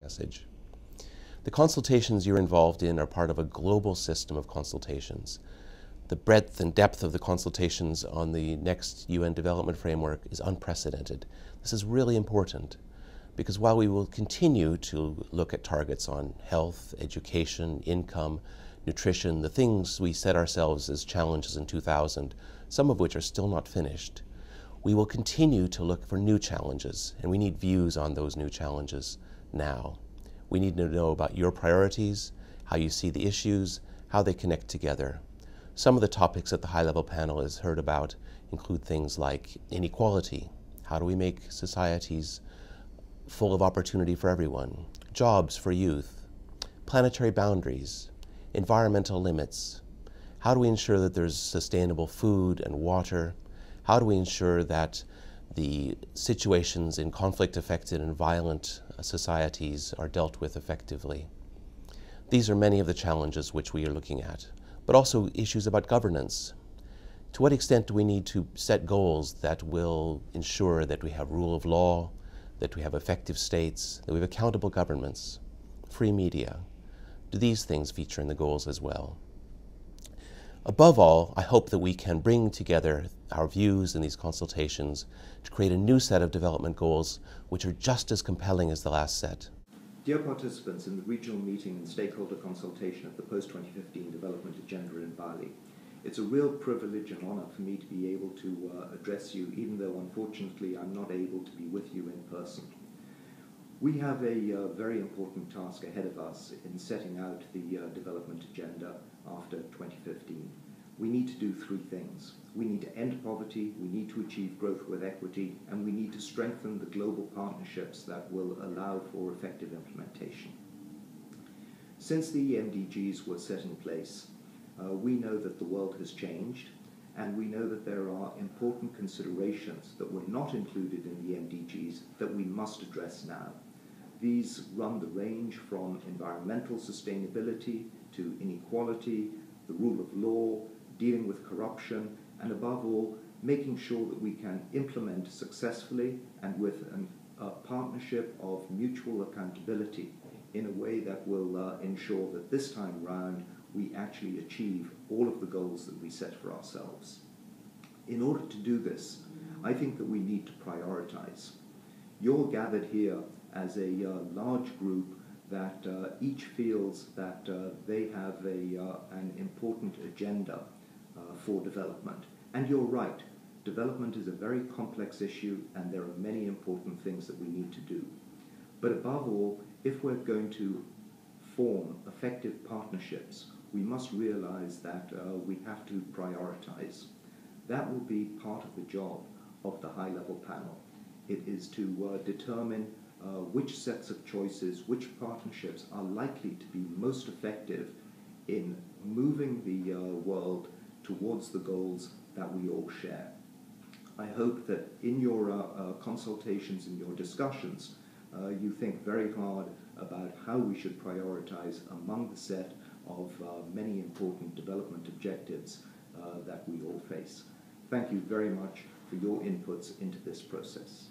message. The consultations you're involved in are part of a global system of consultations. The breadth and depth of the consultations on the next UN Development Framework is unprecedented. This is really important because while we will continue to look at targets on health, education, income, nutrition, the things we set ourselves as challenges in 2000, some of which are still not finished, we will continue to look for new challenges, and we need views on those new challenges now. We need to know about your priorities, how you see the issues, how they connect together. Some of the topics that the high-level panel has heard about include things like inequality. How do we make societies full of opportunity for everyone? Jobs for youth, planetary boundaries, environmental limits. How do we ensure that there's sustainable food and water? How do we ensure that the situations in conflict-affected and violent societies are dealt with effectively? These are many of the challenges which we are looking at, but also issues about governance. To what extent do we need to set goals that will ensure that we have rule of law, that we have effective states, that we have accountable governments, free media? Do these things feature in the goals as well? Above all, I hope that we can bring together our views in these consultations to create a new set of development goals which are just as compelling as the last set. Dear participants in the regional meeting and stakeholder consultation of the post-2015 development agenda in Bali, it's a real privilege and honor for me to be able to address you, even though unfortunately I'm not able to be with you in person. We have a very important task ahead of us in setting out the development agenda after 2015. We need to do three things. We need to end poverty, we need to achieve growth with equity, and we need to strengthen the global partnerships that will allow for effective implementation. Since the MDGs were set in place, we know that the world has changed, and we know that there are important considerations that were not included in the MDGs that we must address now. These run the range from environmental sustainability to inequality, the rule of law, dealing with corruption, and above all, making sure that we can implement successfully and with a partnership of mutual accountability in a way that will ensure that this time round we actually achieve all of the goals that we set for ourselves. In order to do this, I think that we need to prioritize. You're gathered here as a large group that each feels that they have an important agenda for development. And you're right, development is a very complex issue and there are many important things that we need to do. But above all, if we're going to form effective partnerships, we must realize that we have to prioritize. That will be part of the job of the high-level panel. It is to determine which sets of choices, which partnerships are likely to be most effective in moving the world towards the goals that we all share. I hope that in your consultations and your discussions, you think very hard about how we should prioritize among the set of many important development objectives that we all face. Thank you very much for your inputs into this process.